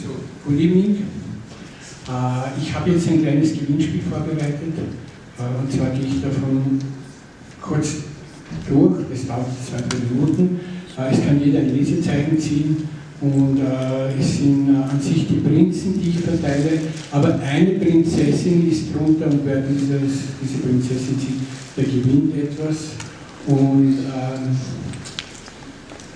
So, good evening. Ich habe jetzt ein kleines Gewinnspiel vorbereitet. Und zwar gehe ich davon kurz durch. Das dauert 2-3 Minuten. Es kann jeder ein Lesezeichen ziehen. Und es sind an sich die Prinzen, die ich verteile. Aber eine Prinzessin ist drunter und wer diese Prinzessin zieht, der gewinnt etwas. Und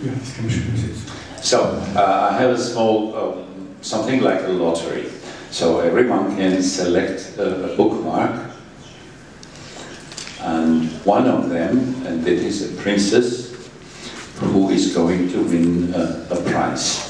ja, das kann man schon übersetzen. So, I have a small, something like a lottery. So everyone can select a bookmark, and one of them, and that is a princess, who is going to win a prize.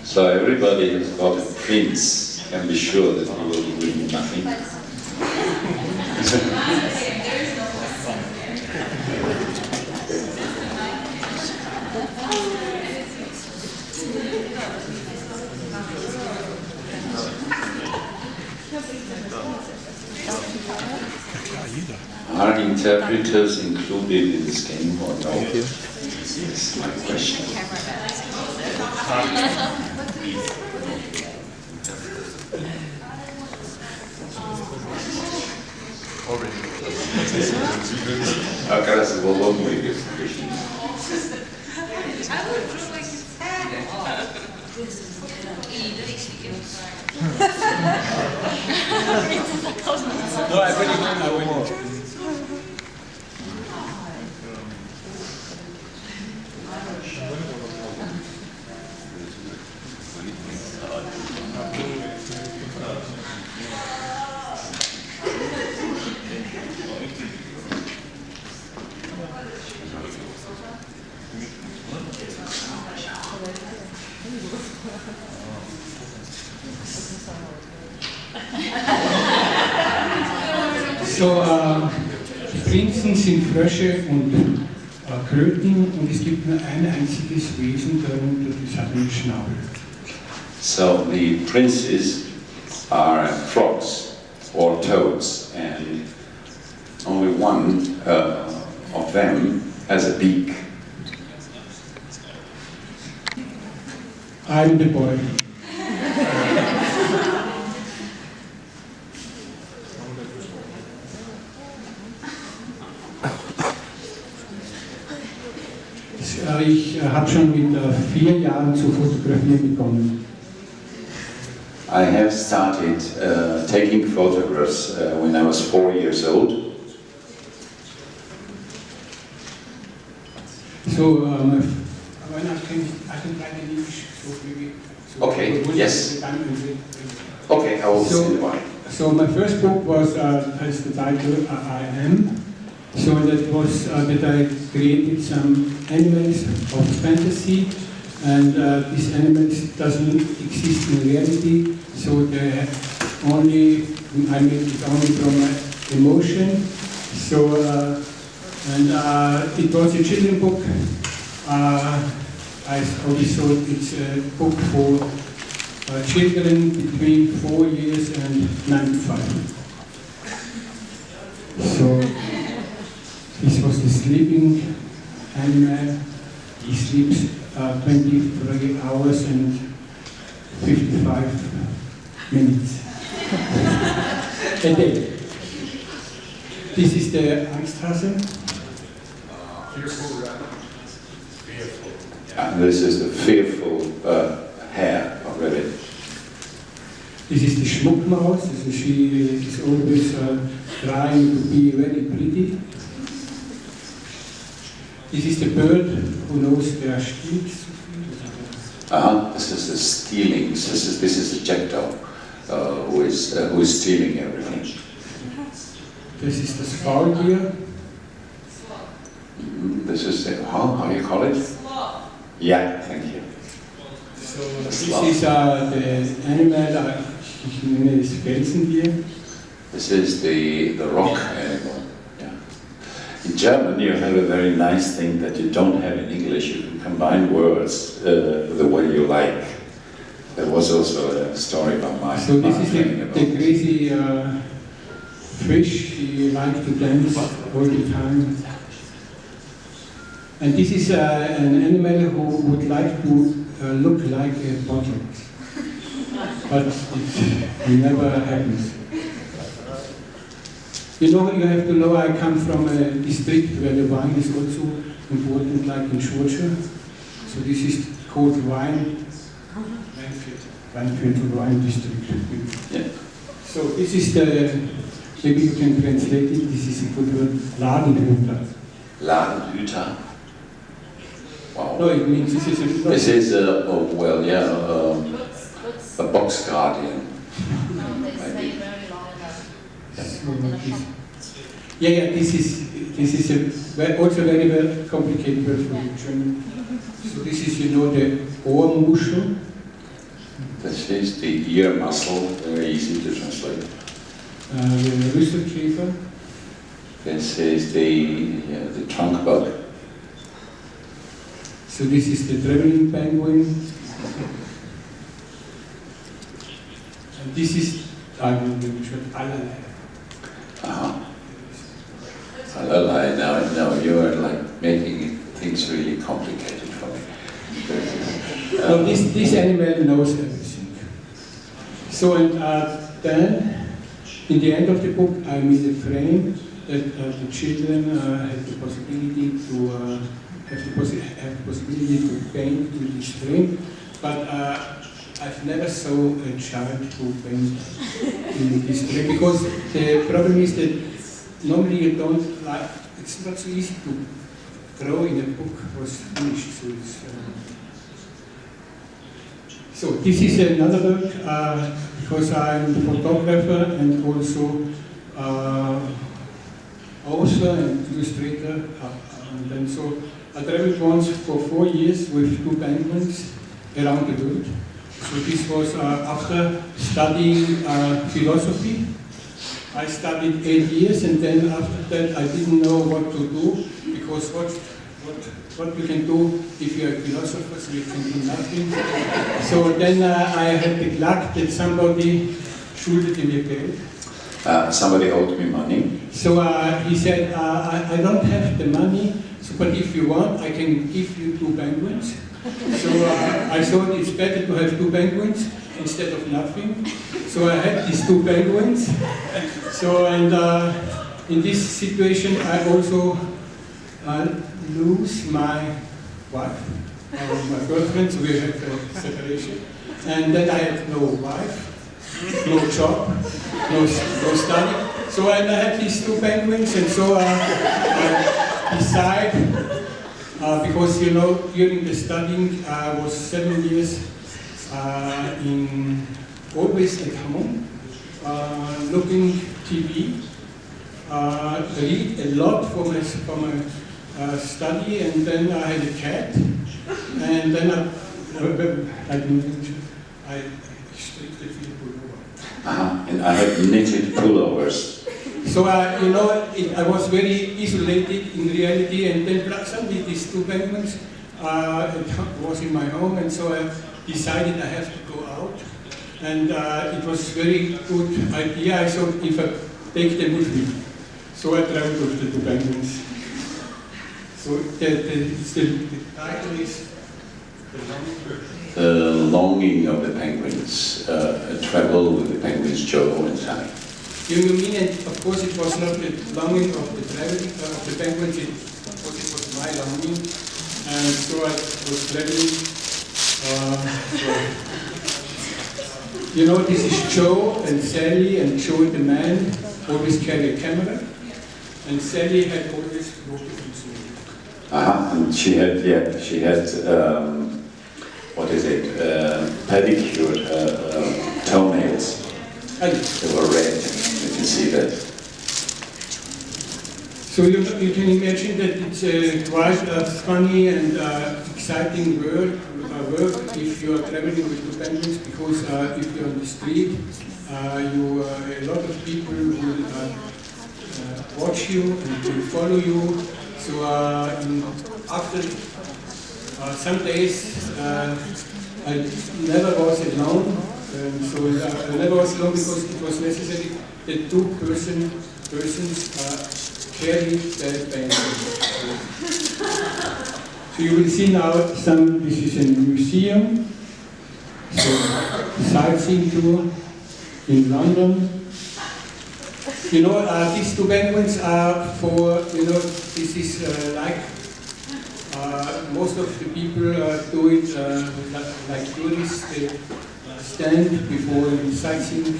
So everybody who's got a prince can be sure that he will win nothing. Are interpreters included in this game or no? That's my question. No, I win. So, Prinzen sind Frösche und Kröten und es gibt nur ein einziges Wesen darunter, das hat einen Schnabel. So the princes are frogs or toads, and only one of them has a beak. I'm the boy. Ich habe schon mit 4 Jahren zu fotografieren begonnen. I have started taking photographs when I was 4 years old. So, I can write in English. Okay, yes. Okay, I will send one. So my first book has the title I Am. So that was that I created some animals of fantasy, and these animals doesn't exist in reality. So they only I made it only from emotion. So and it was a children's book. I always thought it's a book for children between 4 years and 95. So this was the sleeping animal. He sleeps 23 hours and 55 minutes a day. This is the Angsthase. And this is the fearful hair of rabbit. This is the Schmuckmaus. So she is always trying to be very pretty. This is the bird who knows there are steals. This is the stealings. This is the jackdaw who is stealing everything. This is the Spaultier. This is the how do you call it? Yeah, thank you. So this is the animal. Ich nenne es Felsenbier. This is the rock animal. Yeah. In German, you have a very nice thing that you don't have in English. You can combine words the way you like. There was also a story about my So this is the crazy fish. He likes to dance all the time. And this is an animal who would like to look like a bottle. But it never happens. You know, you have to know I come from a district where the wine is also important, like in Georgia. So this is called wine district. Yeah. So this is the, maybe you can translate it, this is a good word, Ladenhüter. Ladenhüter. Wow. No, it means this is a... This is a box guardian. Yeah, this is a also very, very complicated word for German. So this is, you know, the Ohrmuschel. This is the ear muscle, very easy to translate. The Rüsselkäfer. This is the trunk bug. So this is the traveling penguin. And this is allerlei. Allerlei. Now you are like making things really complicated for me. No, this animal knows everything. So and then, in the end of the book, I made a frame that the children had the possibility to have the possibility to paint in this frame, but I've never saw a child who paint in this frame, because the problem is that normally you don't like, it's not so easy to draw in a book was finished. So this is another work, because I'm a photographer and also author and illustrator. And then so I traveled once for 4 years with 2 penguins around the world. So this was after studying philosophy. I studied 8 years, and then after that I didn't know what to do, because what we can do if you're a philosopher, so you can do nothing. So then I had the luck that somebody schuldete mir Geld. Somebody owed me money. So he said, I don't have the money, so, but if you want, I can give you 2 penguins. So I thought it's better to have 2 penguins instead of nothing. So I had these 2 penguins. So, and in this situation, I also lose my wife, my girlfriend, so we had a separation. And then I had no wife, no job, no study. So and I had these 2 penguins, and so I decided, because you know, during the studying, I was 7 years always at home, looking TV, read a lot for my study, and then I had a cat, and then I strictly pullover. And I had knitted pullovers. So you know, I was very isolated in reality, and then suddenly these 2 penguins was in my home, and so I decided I have to go out, and it was very good idea. I thought if I take them with me, so I traveled with the 2 penguins. So the title is The Longing of the Penguins, Travel with the Penguins, Joe and Sally. You mean, of course, it was not the longing of the traveling of the penguins, of course it was my longing, and so I was traveling. You know, this is Joe and Sally, and Joe the man always carry a camera, and Sally had always beautiful swimming. And she had what is it? Pedicured toenails. They were red. You can see that. So you can imagine that it's quite a funny and exciting work if you are traveling with the penguins, because if you're on the street, a lot of people will watch you and will follow you. So after some days, I never was alone. So I never was alone because it was necessary that two persons carry the painting. So you will see now this is a museum, so sightseeing tour in London. You know, these two penguins are for, you know, this is like most of the people do it like tourists. They stand before a sightseeing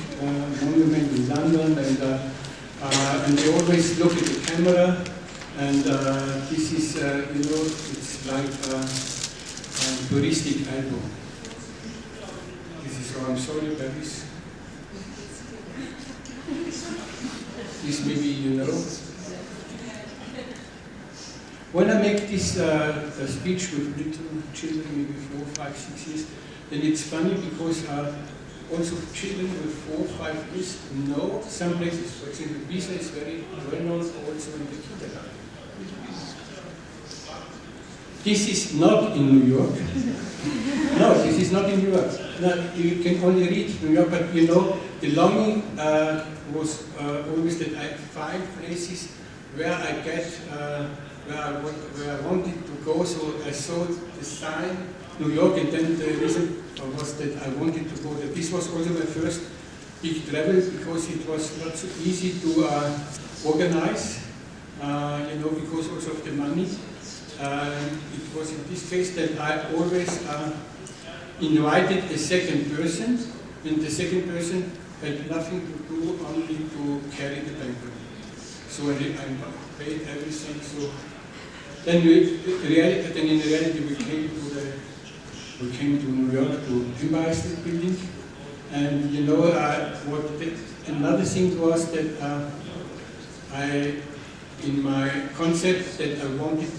monument in London, and they always look at the camera. And this is, you know, it's like a touristic album. This is, oh, I'm sorry about this. This maybe you know. When I make this speech with little children, maybe 4, 5, 6 years, then it's funny because also children with 4, 5 years know some places. For example, Pisa is very well known also in the kindergarten. This is not in New York. No, this is not in New York. No, you can only read New York, but you know, the longing was always that I find places where I get, where I wanted to go. So I saw the sign New York, and then the reason was that I wanted to go there. This was also my first big travel because it was not so easy to organize, you know, because also of the money. It was in this case that I always invited a second person, and the second person had nothing to do, only to carry the penguin. So I paid everything. So then in reality we came to New York to Empire State Building, and you know another thing was that in my concept that I wanted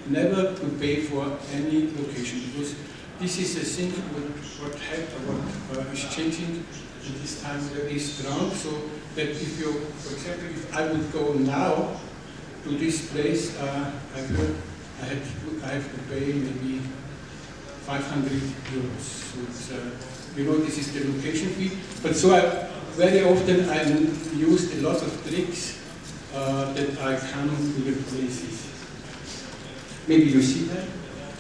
never to pay for any location, because this is a thing what is changing in this time very strong. So that if you, for example, if I would go now to this place, I have to pay maybe 500 euros. So it's, you know, this is the location fee. But so very often I used a lot of tricks that I come to the places. Maybe you see that.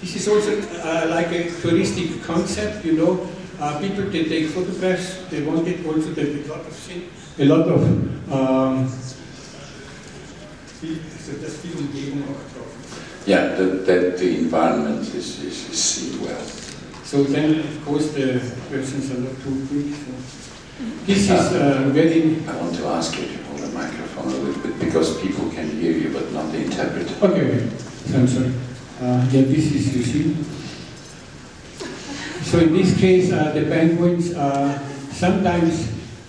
This is also like a touristic concept, you know. People, they take photographs, they wanted also a lot of things, a lot of, yeah, that the environment is seen well. So then, of course, the persons are not too big. So. This is very... I want to ask you to hold the microphone a little bit, because people can hear you, but not the interpreter. Okay. I'm sorry. Yeah, this is, you see. So in this case, the penguins sometimes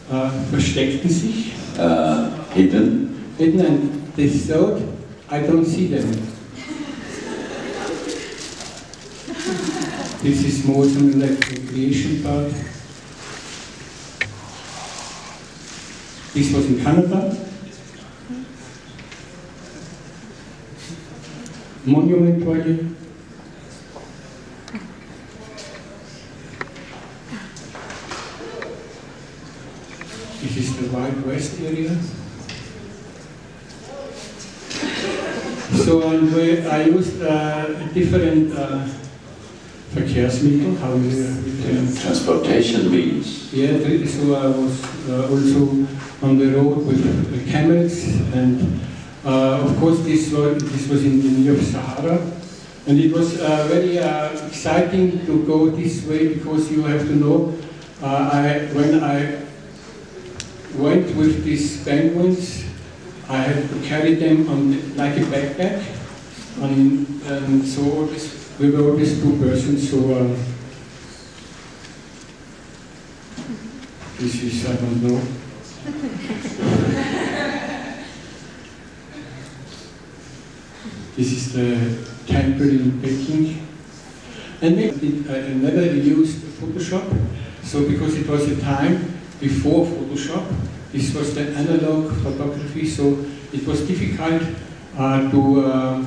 versteckten sich. Hidden. Hidden, and they thought, I don't see them. This is more something like the creation part. This was in Canada. Monument Valley. This is the Wild West area. So I used different Verkehrsmittel, how we can... Transportation means. Yeah, so I was also on the road with camels, and of course this was in the near Sahara, and it was very exciting to go this way, because you have to know, when I went with these penguins, I had to carry them on like a backpack, and so we were always two persons. So this is, I don't know. This is the temple in Peking. And I never used Photoshop, so because it was a time before Photoshop, this was the analog photography, so it was difficult to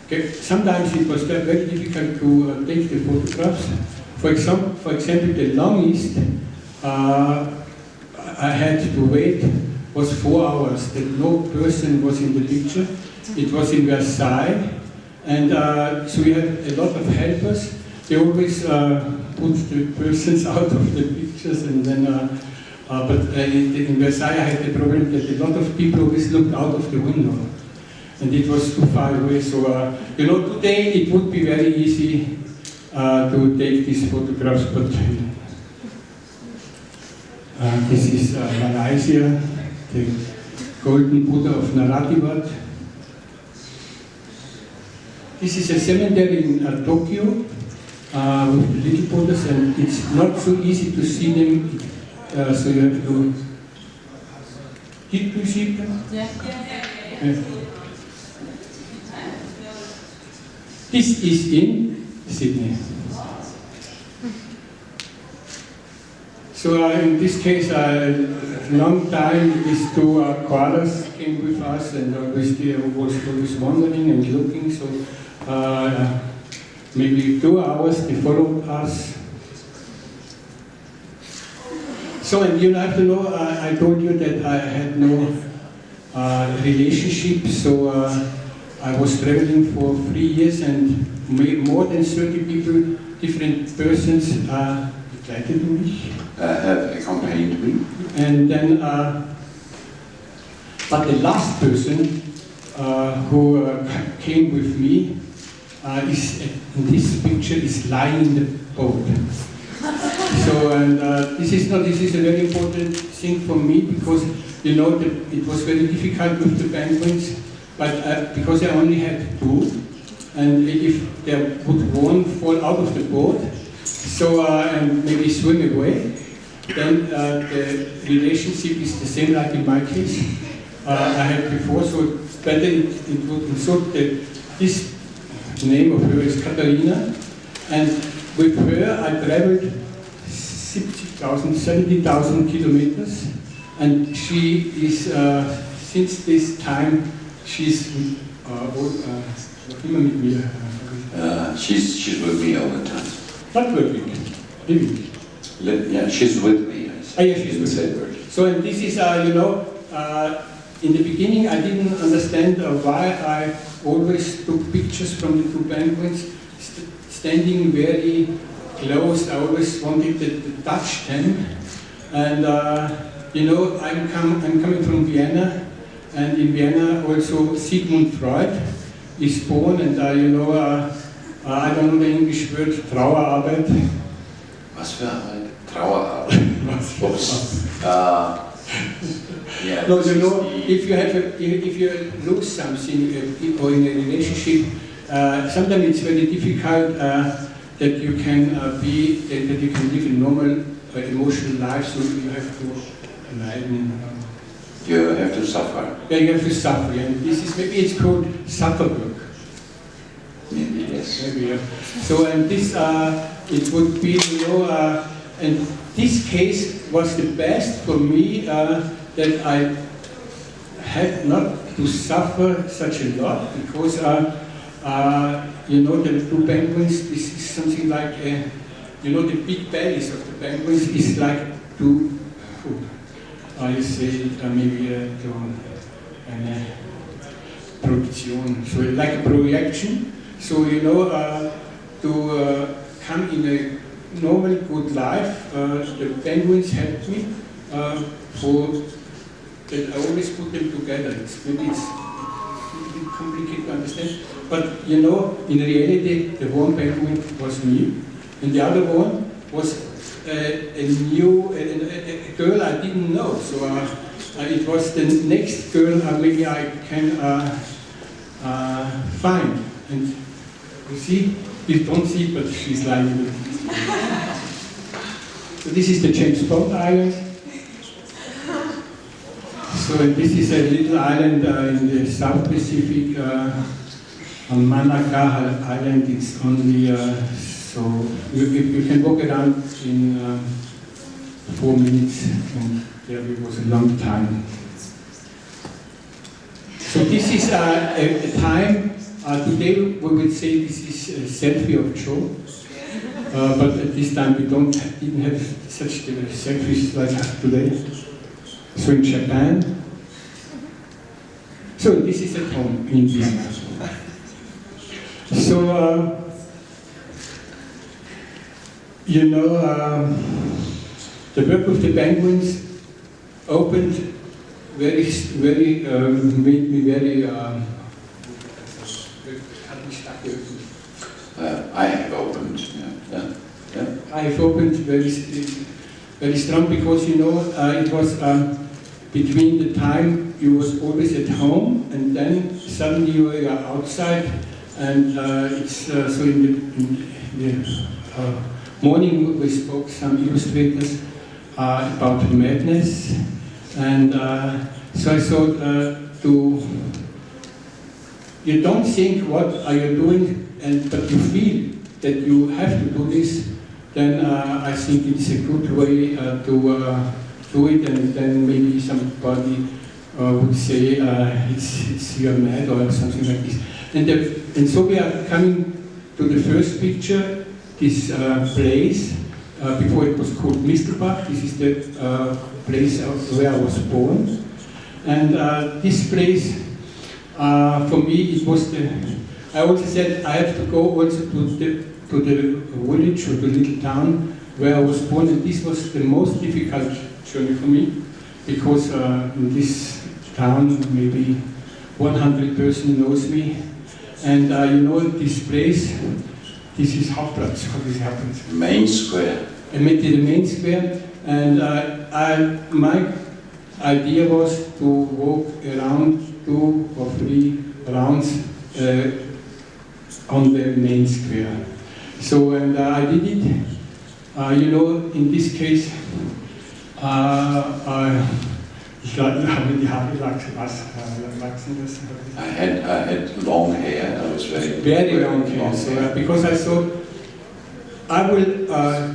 get, sometimes it was very difficult to take the photographs. For example, the longest I had to wait was 4 hours, that no person was in the picture. It was in Versailles, and so we had a lot of helpers. They always put the persons out of the pictures, and then, but in Versailles I had the problem that a lot of people always looked out of the window, and it was too far away. So, you know, today it would be very easy to take these photographs, but this is Malaysia, the golden Buddha of Mudmivad. This is a cemetery in Tokyo with little Buddhas, and it's not so easy to see them, so you have to... Did you see them? Yeah. This is in Sydney. So in this case, a long time, these two koalas came with us, and they was always wandering and looking. So maybe 2 hours they followed us. So, and you have to know, I told you that I had no relationship. So I was traveling for 3 years, and more than 30 people, different persons, have accompanied me. And then, but the last person who came with me is, in this picture, is lying in the boat. So, and this is a very important thing for me, because you know that it was very difficult with the penguins, but because I only had 2, and if there would one fall out of the boat, so and maybe swim away, then the relationship is the same like in my case I had before. So better it would insult that this name of her is Katharina, and with her I traveled 70,000 kilometers, and she is since this time she's she's with me all the time. Not working, living. Yeah, she's with me. Yeah, she's with me. So, and this is, you know, in the beginning I didn't understand why I always took pictures from the 2 penguins standing very close. I always wanted to touch them. And, you know, I'm coming from Vienna, and in Vienna also Sigmund Freud is born, and, you know, I don't know the English word, Trauerarbeit. Was für Arbeit? Trauerarbeit. Yeah. No, you know, if you lose something or in a relationship, sometimes it's very difficult that you can that you can live a normal emotional life. So you have to leiden. You have to suffer. Yeah, you have to suffer, and this is maybe it's called sufferwork. Maybe, yes. Maybe, yeah. So, and this, it would be, you know, and this case was the best for me that I had not to suffer such a lot, because, you know, the 2 penguins, this is something like, you know, the big bellies of the penguins is like 2, you say, maybe projection, so like a projection. So, you know, to come in a normal good life, the penguins helped me for that. I always put them together. Maybe it's a little bit complicated to understand, but you know, in reality, the one penguin was me, and the other one was a girl I didn't know. So it was the next girl maybe I can find. And you see, you don't see it, but she's lying in it. So this is the James Bond Island. So this is a little island in the South Pacific, on Manaka Island. It's only, so you can walk around in 4 minutes, and there it was a long time. So this is a time, today we would say this is a selfie of Joe, but at this time we didn't have such selfies like today. So in Japan, so this is at home in Vienna. So, you know, the work of the penguins opened made me very, I have opened, yeah. I have opened very strong because, you know, it was between the time you was always at home and then suddenly you were outside, and it's so in the morning we spoke some illustrators about madness, and so I thought you don't think what are you doing, but you feel that you have to do this, then I think it's a good way to do it, and then maybe somebody would say it's you're mad or something like this. And so we are coming to the first picture, this place, before it was called Mistelbach. This is the place where I was born. And this place, for me, it was I also said I have to go also to the village or the little town where I was born, and this was the most difficult journey for me, because in this town maybe 100 persons knows me, and you know this place, this is Hauptplatz. What is Hauptplatz? Main square. I met the main square, and my idea was to walk around 2 or 3 rounds on the main square. So, and I did it. You know, in this case, I had long hair. I was very long hair. So, because I thought I will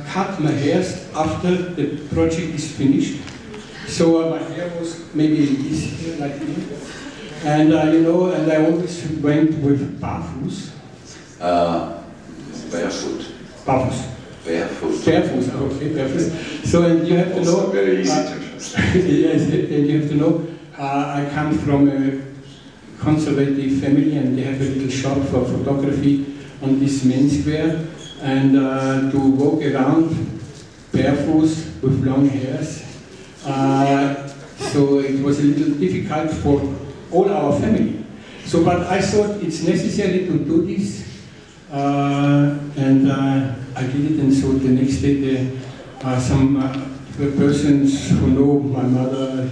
cut my hair after the project is finished. So my hair was maybe this here, like this. And you know, and I always went with barfuß. Barefoot. Barfuß. Barefoot. Barefoot, okay, barefoot. So, and you have to know. Very easy to translate. Yes, and you have to know, I come from a conservative family, and they have a little shop for photography on this main square. And to walk around barefoot with long hairs, so it was a little difficult for all our family. So, but I thought it's necessary to do this, and I did it. And so the next day, some persons who know my mother,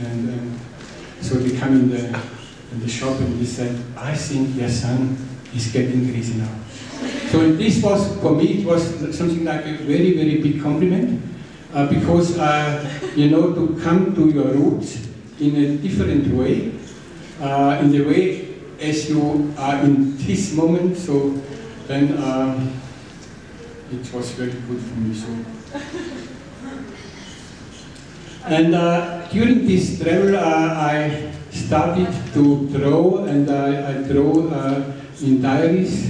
and so they come in the shop and they said, "I think your son is getting crazy now." So this was, for me, it was something like a very, very big compliment, because you know, to come to your roots in a different way, in the way as you are in this moment. So then it was very good for me. So, and during this travel, I started to draw, and I draw in diaries.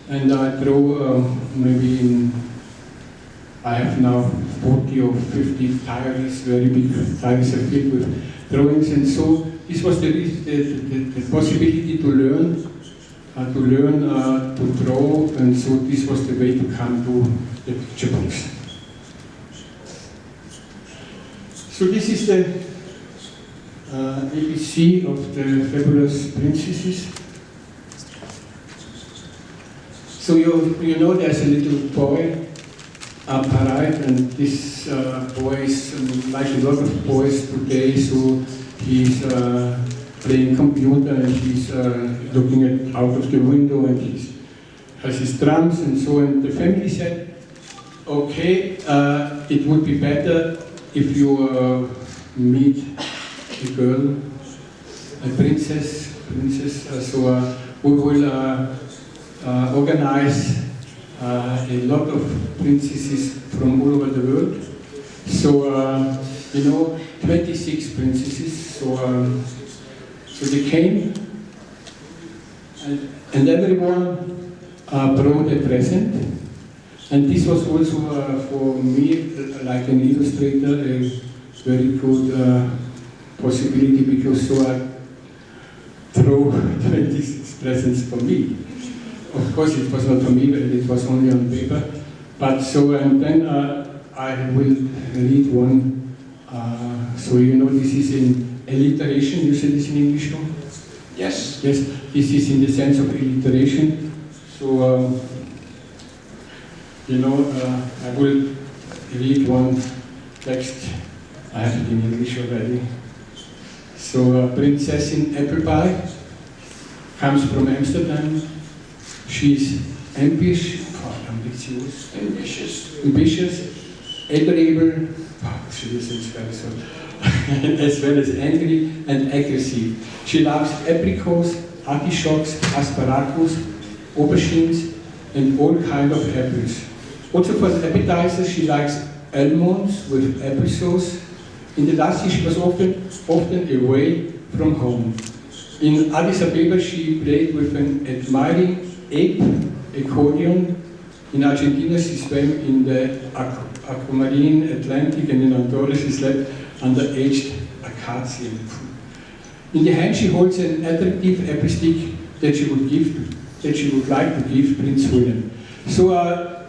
And I draw maybe I have now 40 or 50 diaries, very big diaries are filled with drawings. And so this was the possibility to learn to draw, and so this was the way to come to the picture books. So this is the ABC of the Fabulous Princesses. So you know there's a little boy up right, and this boy is like a lot of boys today, so he's playing computer, and he's looking out of the window, and he has his drums and so on. The family said, okay, it would be better if you meet a girl, a princess, so we will organize a lot of princesses from all over the world. So, you know, 26 princesses. So So they came, and everyone brought a present. And this was also for me, like an illustrator, a very good possibility, because so I throw 26 presents for me. Of course, it was not for me, but it was only on paper. But so, and then I will read one. So you know, this is in alliteration. You say this in English, no? Yes. Yes. This is in the sense of alliteration. So you know, I will read one text. I have it in English already. So Princess in Apple Pie comes from Amsterdam. She's ambitious, adorable, as well as angry and aggressive. She loves apricots, artichokes, asparagus, aubergines, and all kinds of apples. Also for the appetizers, she likes almonds with applesauce. In the last year, she was often away from home. In Addis Ababa, she played with an admiring ape accordion. In Argentina, she swam in the aquamarine Atlantic, and in Andorra, she slept under aged acacia. In the hand, she holds an attractive apple stick that she would like to give Prince William. So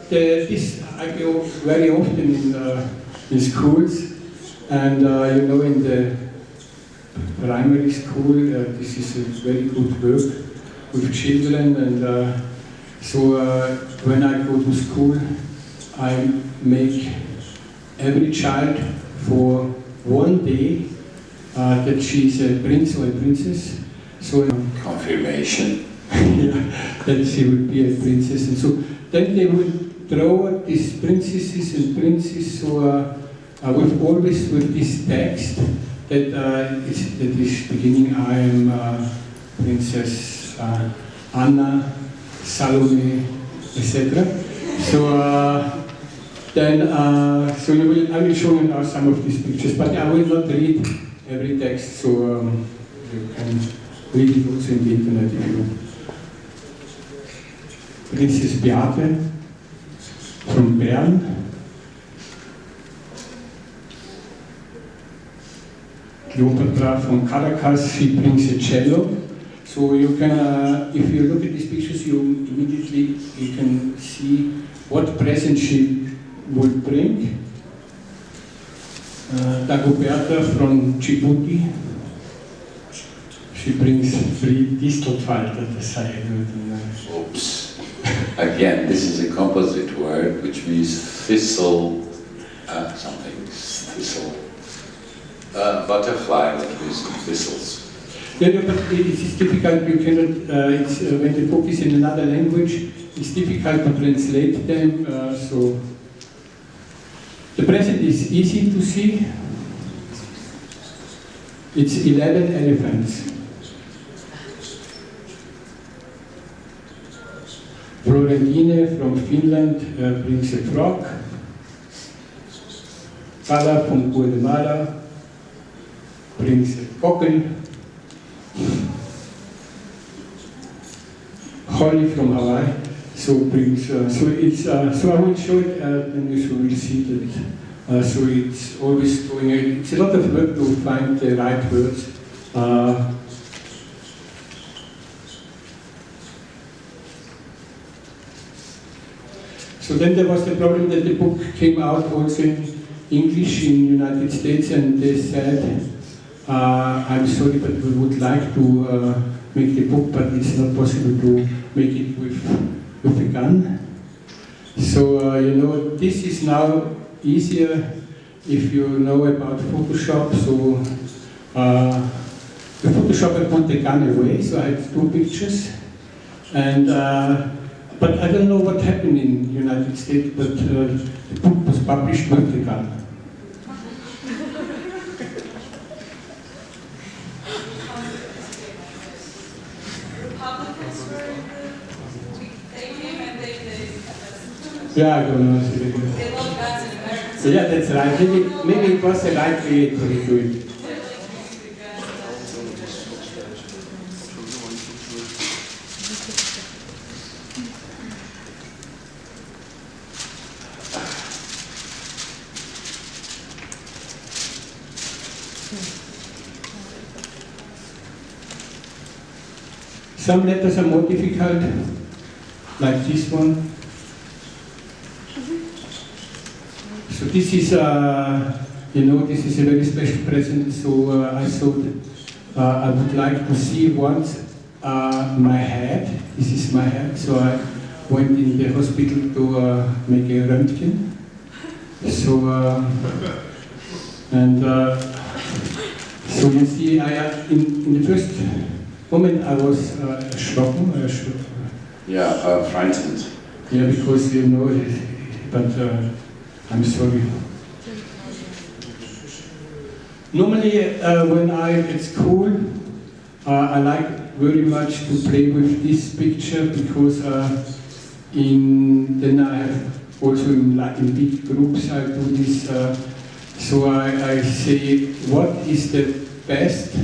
this I go very often in schools, and you know, in the primary school, this is a very good work with children, and so when I go to school, I make every child for one day that she's a prince or a princess. So confirmation. Yeah, that she will be a princess, and so then they will draw these princesses and princes. So with always with this text that is beginning. I am Princess Anna, Salome, etc. So then, so I will show you now some of these pictures, but I will not read every text. So you can read it also in the internet if you want. Princess Beate from Bern. Cleopatra from Caracas, she brings a cello. So you can, if you look at these pictures, you immediately can see what present she would bring. Dagoberta from Djibouti, she brings 3 Distelfalter. Oops. Again, this is a composite word which means thistle, something, thistle. Butterfly, that means thistles. Yeah, but it is difficult, you cannot, when the book is in another language, it's difficult to translate them, so. The present is easy to see. It's 11 elephants. Florentine from Finland brings a frog. Kala from Guatemala brings a cockle. Holly from Hawaii brings. So it's. So I will show it, and you will see that. So it's always going. It's a lot of work to find the right words. So then there was the problem that the book came out also in English in the United States, and they said, I'm sorry, but we would like to make the book, but it's not possible to make it with a gun. So, you know, this is now easier if you know about Photoshop. So, the Photoshop, I put the gun away, so I had 2 pictures. And but I don't know what happened in the United States, but the book was published with the gun. Yeah, I don't know. They love guns in America. So yeah, that's right. Maybe it was the right way to do it. Some letters are more difficult, like this one. So this is, this is a very special present. So I thought I would like to see once my head. This is my head. So I went in the hospital to make a röntgen. So so you see, in the first moment I was frightened. Yeah, frightened. Yeah, because but I'm sorry. Normally, when I'm at school, I like very much to play with this picture because then I have also in big groups I do this. So I say, what is the best?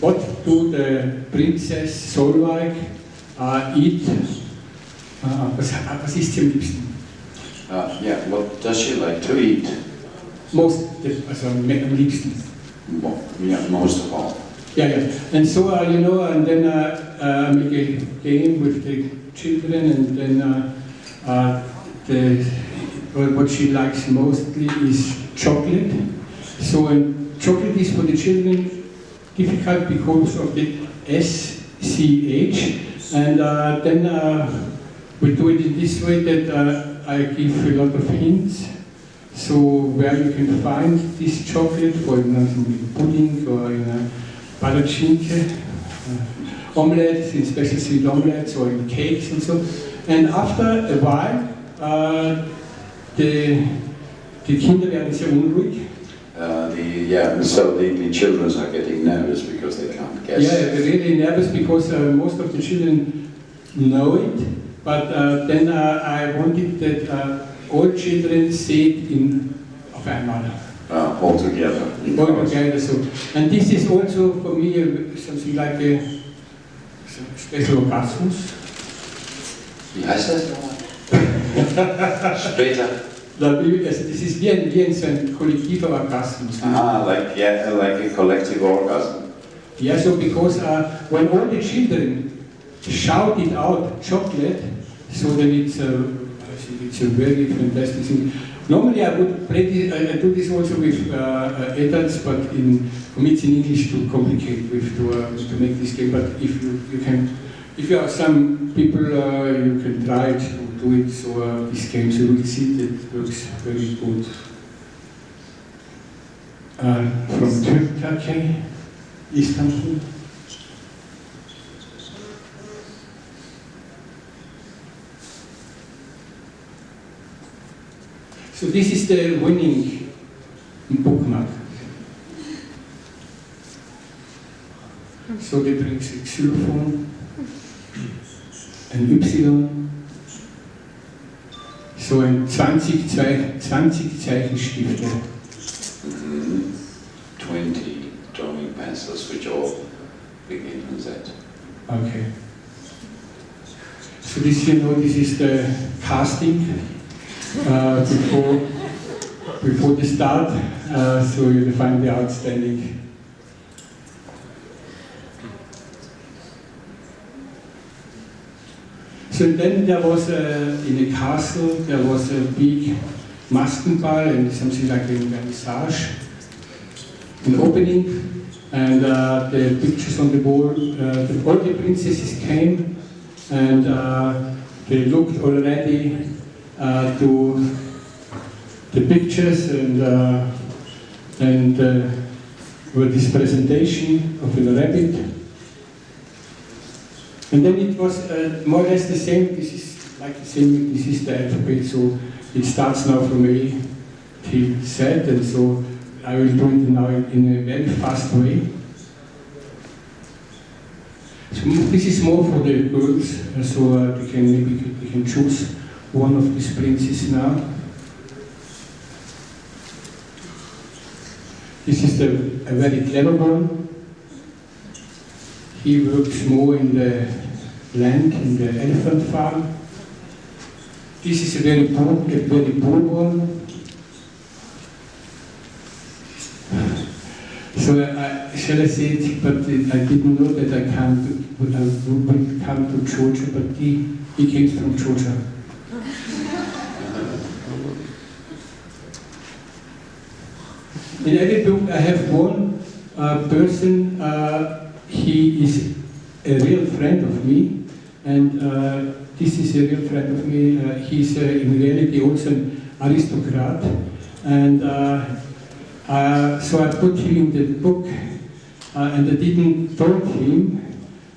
What do the princess Solveig eat? Was ist sie am liebsten? Yeah, what does she like to eat? Most, am liebsten. Yeah, most of all. Yeah. And so, and then I make a game with the children, and then what she likes mostly is chocolate. So, chocolate is for the children difficult because of the SCH, and then we do it in this way that I give a lot of hints. So where you can find this chocolate, for example, in pudding or in a palatschinke, omelette, in special sweet omelettes or in cakes and so. And after a while, the Kinder werden sehr unruhig. So the children are getting nervous because they can't guess. Yeah, they're really nervous because most of the children know it, but then I wanted that all children say it auf einmal. All together. All together, so. And this is also for me something like a special orgasmus. Wie heißt das? Später. This is wie ein kollektiver Orgasmus. Like a collective orgasm. Yeah, so because when all the children shout it out, chocolate, so then it's a very fantastic thing. Normally I would play this, I do this also with adults, but for me it's in English too complicated to make this game. But if you have some people, you can try to do it. So this game, so you will see that it works very good. From Turkey, Istanbul. So this is the winning bookmark. So they bring xylophone, ein Y, so ein 20 Zeichenstifte. 20 drawing pencils which all begin with that. Okay. So this, this is the casting. Before the start, so you'll find the outstanding. So then there was in a castle, there was a big Maskenball and something like a vernissage, an opening, and the pictures on the wall, all the princesses came, and they looked already to the pictures and with this presentation of the rabbit. And then it was more or less the same. This is like the same. This is the alphabet, so it starts now from A till Z, and so I will do it now in a very fast way. So this is more for the girls, so they can choose one of these princes now. This is a very clever one. He works more in the land, in the elephant farm. This is a very poor one. So So shall I say it? But I didn't know that I would come to Georgia, but he came from Georgia. In every book I have one person, he is a real friend of me, and this is a real friend of me. He's in reality also an aristocrat, and so I put him in the book, and I didn't told him,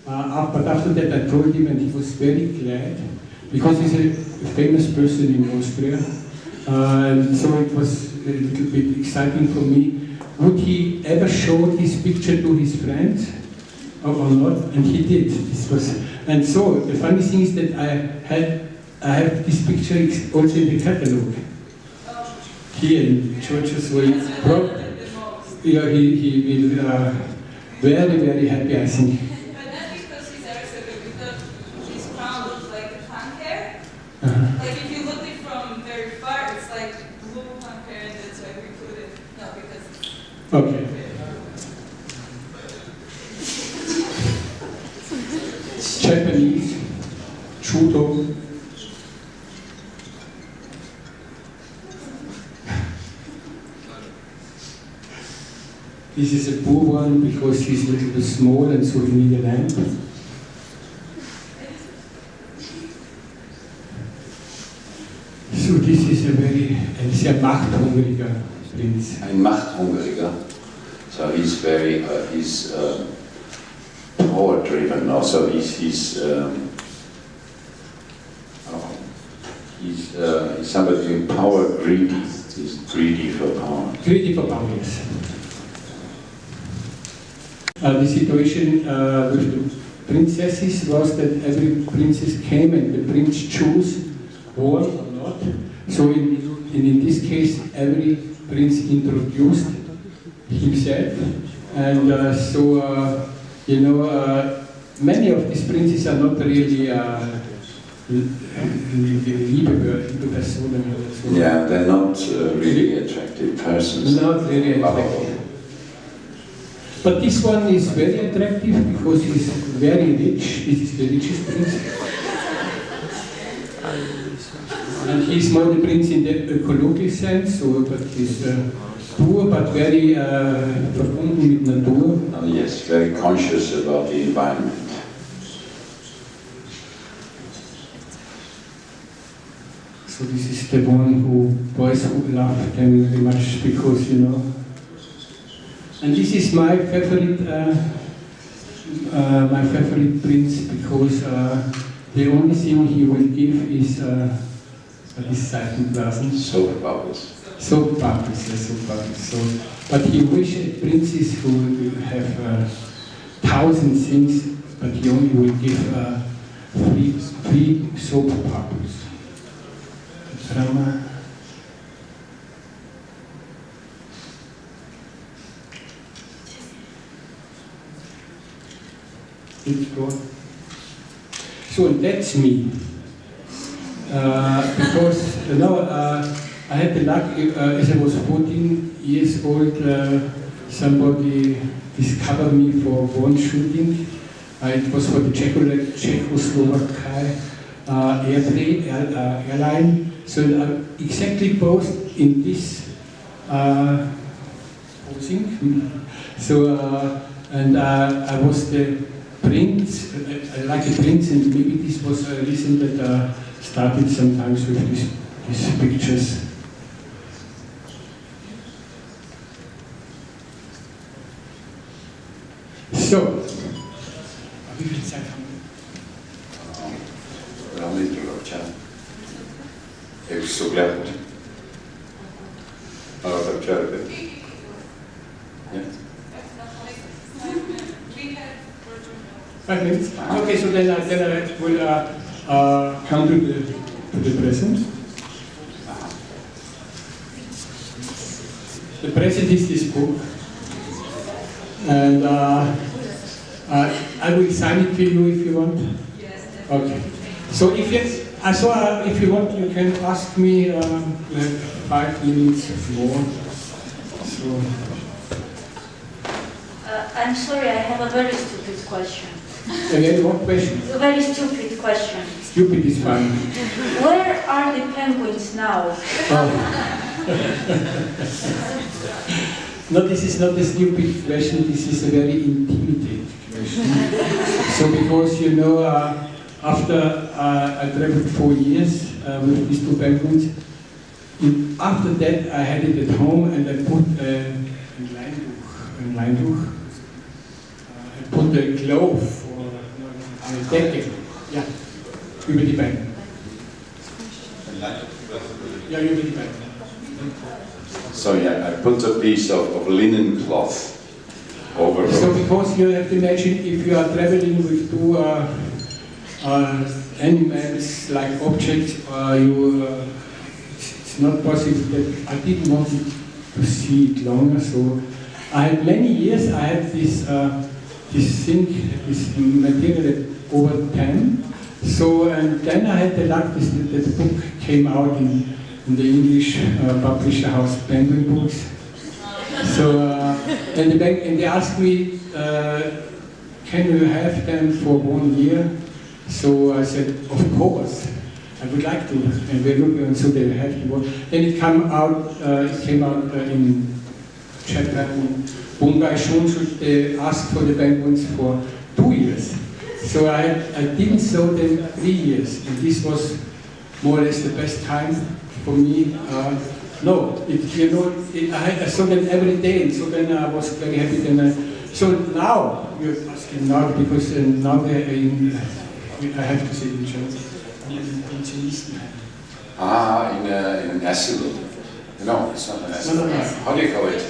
but after that I told him, and he was very glad, because he's a famous person in Austria, and so it was a little bit exciting for me. Would he ever show this picture to his friends or not? And he did. This was, and so the funny thing is that I have this picture also in the catalog here in Georgia. So he will very, very happy, I think. But not because he's aristocrat, because his crown looks like a punk hair. Like if you look it from very far, it's like blue punk hair, and that's why we put it. No, because. Okay. Japanese, judo. This is a poor one because he's a little bit small and so he needs a lamp. So this is a very, sehr machthungriger Prinz. Ein Machthungriger. So he's very, he's power-driven. Also, he's somebody who's power greedy. He's greedy for power. Greedy for power, yes. The situation with the princesses was that every princess came and the prince chose one or not. So in this case, every prince introduced himself, and so you know, many of these princes are not really yeah, they're not really attractive persons. Not really attractive. But this one is very attractive because he's very rich. This is the richest prince. And he's more the prince in the ecological sense, so, but he's poor but very verbunden mit Natur. Oh, yes, very conscious about the environment. So this is the one who boys who love them very much because, you know. And this is my favorite prince because the only thing he will give is this Seifenblasen. Soap bubbles. Soap bubbles, yes, soap bubbles. So, but he wishes princes who will have 1,000 things, but he only will give three soap bubbles. Drama. So that's me. Because you know, I had the luck, as I was 14 years old, somebody discovered me for one shooting. It was for the Czechoslovakia airline. So I exactly posed in this posing. So and I was the prince, like a prince, and maybe this was a reason that started sometimes with these pictures. So, wie viel Zeit haben wir? Wir haben nicht drüber geschaut. Ich habe so gelernt. Aber ich habe geschaut. Ja. 5 minutes? Okay, so then I will come to the present. The present is this book, and I will sign it to you if you want. Yes. Okay. So if you want, you can ask me 5 minutes more. So. I'm sorry, I have a very stupid question. Again, what question? A very stupid question. Stupid is fine. Where are the penguins now? No, this is not a stupid question, this is a very intimidating question. So because, you know, after I traveled 4 years with these 2 penguins, after that I had it at home and I put a Leintuch. I put a glove or eine Decke, ja, über die Beine. Ja, über die Beine. So yeah, I put a piece of linen cloth over. So because you have to imagine if you are traveling with 2 animals like objects, it's not possible that I didn't want to see it longer. So I had many years. I had this material over 10. So and then I had the luck that the book came out in the English publisher house Penguin Books. So and they asked me, can you have them for 1 year? So I said, of course, I would like to. And we're looking, so they had to work. Then it came out in Japan, Bungai Shunsu. They asked for the penguins for 2 years. So I didn't sew them 3 years, and this was more or less the best time for me. I saw them every day, and so then I was very happy. So now you're asking now because now I have to say in German. In an asylum. No, it's not an asylum. No. How do you call it?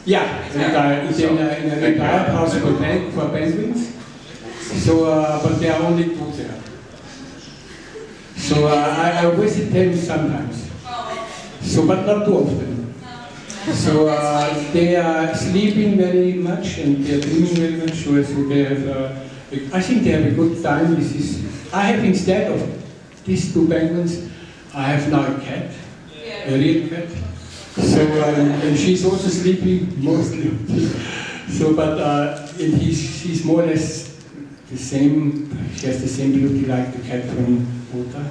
Yeah, it's in a retired house for penguins. So, but there are only 2 there. So I visit them sometimes. So, but not too often. So they are sleeping very much and they are dreaming very much. So they have, I think they have a good time. I have instead of these 2 penguins, I have now a cat, a real cat. So and she's also sleeping mostly. So, but and she's more or less the same. She has the same beauty like the cat from Utah.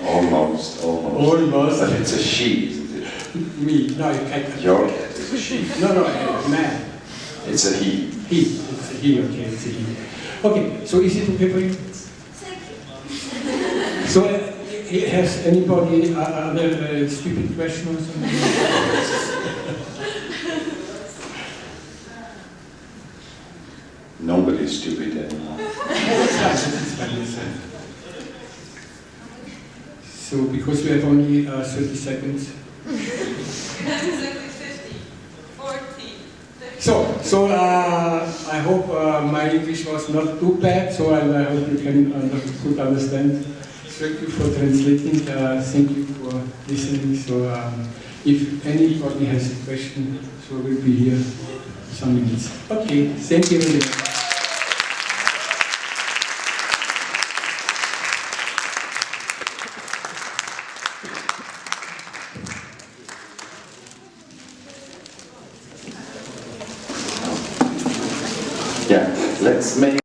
Almost. But it's a she, isn't it? Me, no, a cat. Your cat is a she. No, a man. It's a he. It's a he, okay, it's a he. Okay, so is it okay for you? So, has anybody other stupid question or something? Nobody is stupid anymore. So, because we have only 30 seconds. That's exactly 50, 40, 50. So I hope my English was not too bad, so I hope you could understand. Thank you for translating, thank you for listening. So if anybody has a question, so we'll be here some minutes. Okay, thank you very much. Yeah, let's make